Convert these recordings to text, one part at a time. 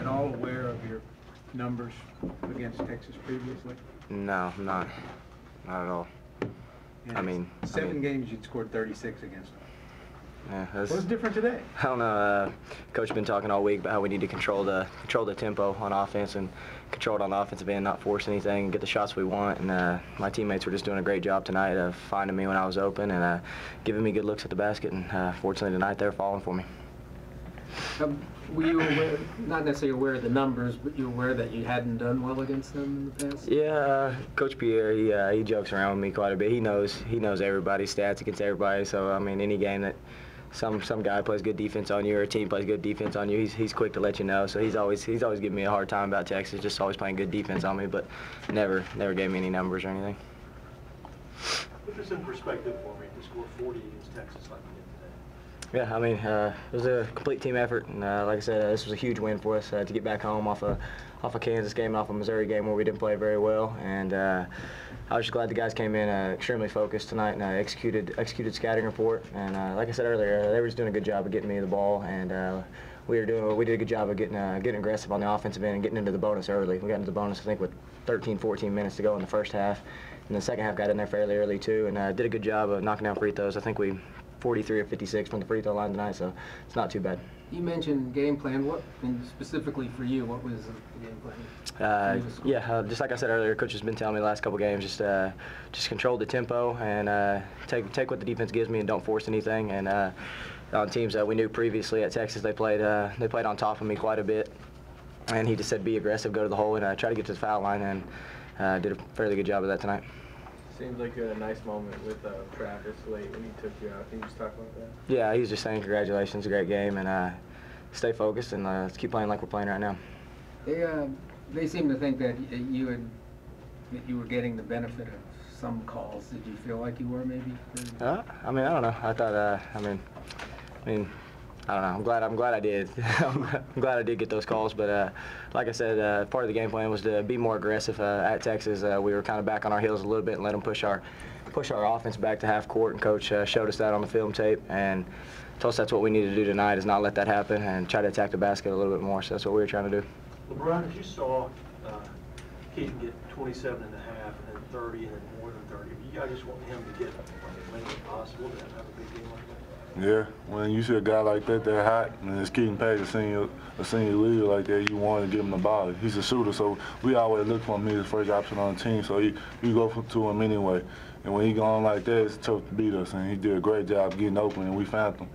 at all aware of your numbers against Texas previously? No, I'm not. Not at all. And I mean, 7 games you'd scored 36 against them. Yeah, What's different today? I don't know. Coach has been talking all week about how we need to control the tempo on offense and control it on the offensive end, not force anything, and get the shots we want. And my teammates were just doing a great job tonight of finding me when I was open and giving me good looks at the basket. And fortunately tonight they were falling for me. Were you aware, not necessarily aware of the numbers, but you were aware that you hadn't done well against them in the past? Yeah, Coach Pierre, he jokes around with me quite a bit. He knows everybody's stats against everybody. So I mean, any game that some guy plays good defense on you or a team plays good defense on you, he's quick to let you know. So he's always giving me a hard time about Texas, just always playing good defense on me, but never gave me any numbers or anything. Put this in perspective for me, to score 40 against Texas like you did today. Yeah, I mean, it was a complete team effort, and like I said, this was a huge win for us to get back home off a Kansas game and off a Missouri game where we didn't play very well. And I was just glad the guys came in extremely focused tonight and executed scouting report. And like I said earlier, they were just doing a good job of getting me the ball, and we did a good job of getting aggressive on the offensive end and getting into the bonus early. We got into the bonus, I think, with 13, 14 minutes to go in the first half. And the second half got in there fairly early too, and did a good job of knocking down free throws. I think we 43 or 56 from the free throw line tonight, so it's not too bad. You mentioned game plan. What, and specifically for you, what was the game plan? Just like I said earlier, Coach has been telling me the last couple games, just control the tempo and take what the defense gives me and don't force anything. And on teams that we knew previously at Texas, they played on top of me quite a bit. And he just said, be aggressive, go to the hole, and try to get to the foul line, and did a fairly good job of that tonight. Seems like you had a nice moment with Travis late when he took you out. Can you just talk about that? Yeah, he was just saying congratulations, a great game, and stay focused and let's keep playing like we're playing right now. They seem to think that you were getting the benefit of some calls. Did you feel like you were maybe? I mean, I don't know. I thought, I mean, I don't know. I'm glad I did. I'm glad I did get those calls. But like I said, part of the game plan was to be more aggressive at Texas. We were kind of back on our heels a little bit and let them push our offense back to half court. And Coach showed us that on the film tape and told us that's what we needed to do tonight, is not let that happen and try to attack the basket a little bit more. So that's what we were trying to do. LeBron, as you saw Keiton get 27 and a half and then 30 and then more than 30, you guys just want him to get as many as possible to have a big game like that? Yeah, when you see a guy like that hot, and it's Keiton Page, a senior leader like that, you want to give him the ball. He's a shooter, so we always look for him as the first option on the team, so you go to him anyway. And when he going like that, it's tough to beat us, and he did a great job getting open, and we found him.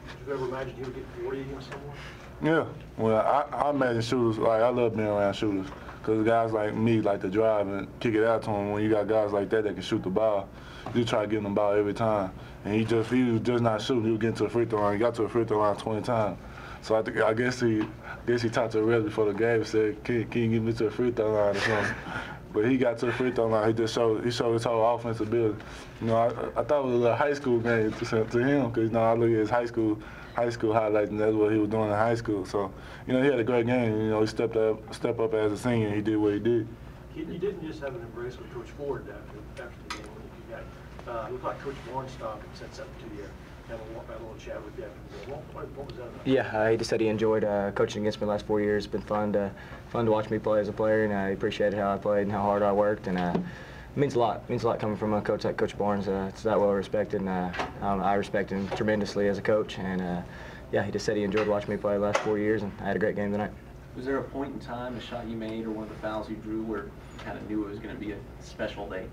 Did you ever imagine he would get 40 against someone? Yeah, well, I imagine shooters, like, I love being around shooters, because guys like me like to drive and kick it out to him. When you got guys like that can shoot the ball, you try to give him the ball every time. And he was just not shooting. He was getting to the free throw line. He got to the free throw line 20 times. So I guess he talked to the ref before the game and said, "Can you get me to the free throw line or something?" But he got to the free throw line. He showed his whole offensive ability. You know, I thought it was a little high school game to him, because I look at his high school highlights, and that's what he was doing in high school. So he had a great game. He stepped up as a senior. And he did what he did. You didn't just have an embrace with Coach Ford after the game. It looked like Coach Barnes stopped and said something to you. Had a little chat with you after the game. What was that about? Yeah, he just said he enjoyed coaching against me the last 4 years. It's been fun to watch me play as a player, and he appreciated how I played and how hard I worked. And it means a lot. It means a lot coming from a coach like Coach Barnes. It's that well respected, and I respect him tremendously as a coach. And yeah, he just said he enjoyed watching me play the last 4 years, and I had a great game tonight. Was there a point in time, a shot you made or one of the fouls you drew, where you kind of knew it was going to be a special day?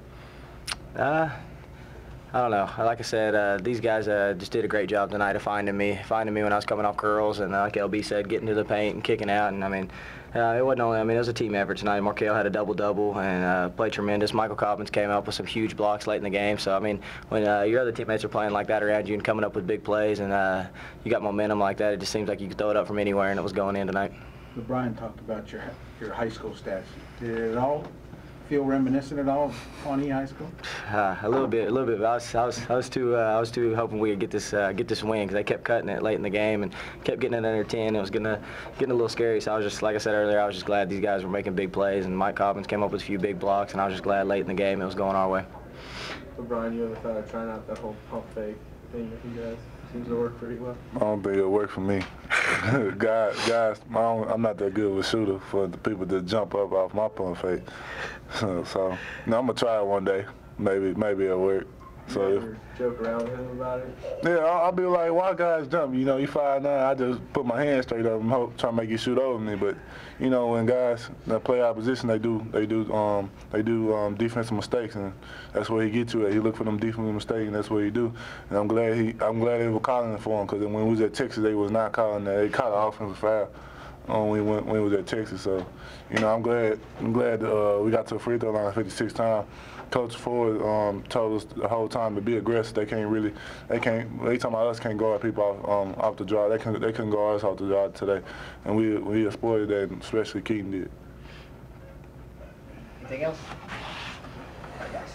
I don't know. Like I said, these guys just did a great job tonight of finding me when I was coming off curls, and like LB said, getting to the paint and kicking out. And I mean, it wasn't only. I mean, it was a team effort tonight. Markel had a double-double and played tremendous. Michael Cobbins came up with some huge blocks late in the game. So I mean, when your other teammates are playing like that around you and coming up with big plays, and you got momentum like that, it just seems like you could throw it up from anywhere, and it was going in tonight. Brian talked about your high school stats. Did it all feel reminiscent at all of Pawnee High School? A little bit. But I was too hoping we would get this win, because they kept cutting it late in the game and kept getting it under 10. It was getting a little scary. So I was just, like I said earlier, I was just glad these guys were making big plays, and Mike Cobbins came up with a few big blocks, and I was just glad late in the game it was going our way. So Brian, you ever thought of trying out that whole pump fake thing with you guys? Seems to work pretty well. I don't think it'll work for me. guys, I'm not that good with shooter for the people to jump up off my pump fake. So, I'm gonna try it one day. Maybe it'll work. So, You ever joke around with him about it? yeah, I'll be like, why guys jump? You 5'9", I just put my hand straight up and try to make you shoot over me. But, when guys that play our position, they do defensive mistakes, and that's where he gets you at. He look for them defensive mistakes, and that's what he do. And I'm glad they were calling it for him, because when we was at Texas, they was not calling that. They called an offensive foul when we was at Texas. So, I'm glad we got to the free throw line 56 times. Coach Ford told us the whole time to be aggressive. They talking about us can't guard people off the draw. They couldn't guard us off the draw today, and we exploited that, and especially Keiton did. Anything else? All right, guys.